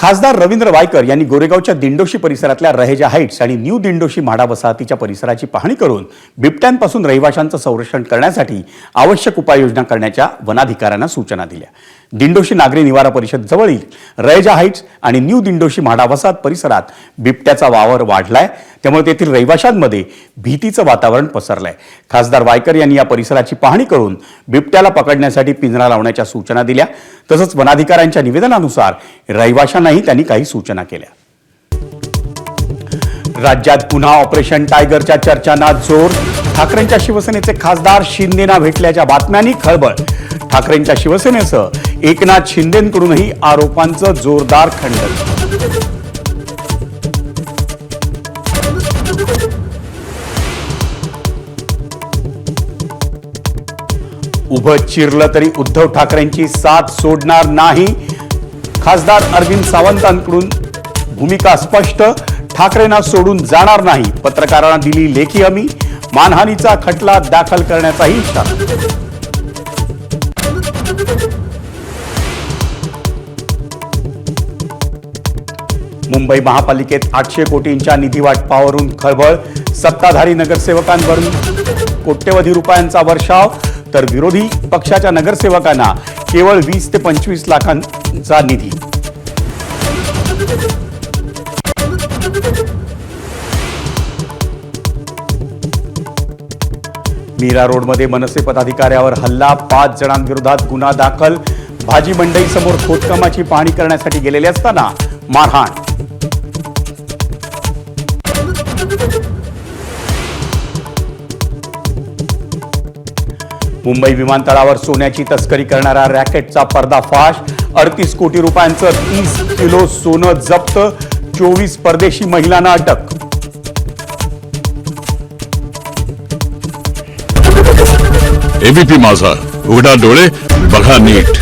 खासदार रवींद्र वायकर यांनी गोरेगावच्या दिंडोशी परिसरातल्या रहेजा हाईट्स आणि न्यू दिंडोशी म्हाडा वसाहतीच्या परिसराची पाहणी करून बिबट्यांपासून रहिवाशांचं संरक्षण करण्यासाठी आवश्यक उपाययोजना करण्याच्या वनाधिकाऱ्यांना सूचना दिल्या। दिंडोशी नागरी निवारा परिषद जवळील रहेजा हाईट्स आणि न्यू दिंडोशी म्हाडा वसाहत परिसरात बिबट्याचा वावर वाढलाय, त्यामुळे तेथील रहिवाशांमध्ये भीतीचं वातावरण पसरलंय। खासदार वायकर यांनी या परिसराची पाहणी करून बिबट्याला पकडण्यासाठी पिंजरा लावण्याच्या सूचना दिल्या। तसंच वनाधिकाऱ्यांच्या निवेदनानुसार रहिवाशांनाही त्यांनी काही सूचना केल्या। राज्यात पुन्हा ऑपरेशन टायगरच्या चर्चांना जोर। ठाकरेंच्या शिवसेनेचे खासदार शिंदेना भेटल्याच्या बातम्यांनी खळबळ। ठाकरेंच्या शिवसेनेसह एकनाथ शिंदेंकडूनही आरोपांचं जोरदार खंडन। उभं चिरलं तरी उद्धव ठाकरेंची साथ सोडणार नाही। खासदार अरविंद सावंतांकडून भूमिका स्पष्ट। ठाकरेंना सोडून जाणार नाही। पत्रकारांना दिली लेखी हमी। मानहानीचा खटला दाखल करण्याचाही इशारा। मुंबई महापालिकेत 800 कोटींच्या निधी वाटपावरून खळबळ। सत्ताधारी नगरसेवकांवरून कोट्यवधी रुपयांचा वर्षाव, तर विरोधी पक्षाच्या नगरसेवकांना केवळ 20 ते 25 लाखांचा निधी। मीरा रोडमध्ये मनसे पदाधिकाऱ्यावर हल्ला। 5 जणांविरोधात गुन्हा दाखल। भाजी मंडई समोर खोदकामाची पाहणी करण्यासाठी गेलेले असताना मारहाण। मुंबई विमानतळावर सोन्याची तस्करी करणाऱ्या रॅकेटचा पर्दाफाश। 38 कोटी रुपयांचं 30 किलो सोनं जप्त। 24 परदेशी महिलांना अटक। एबीपी माझा, उघडा डोळे बघा नीट।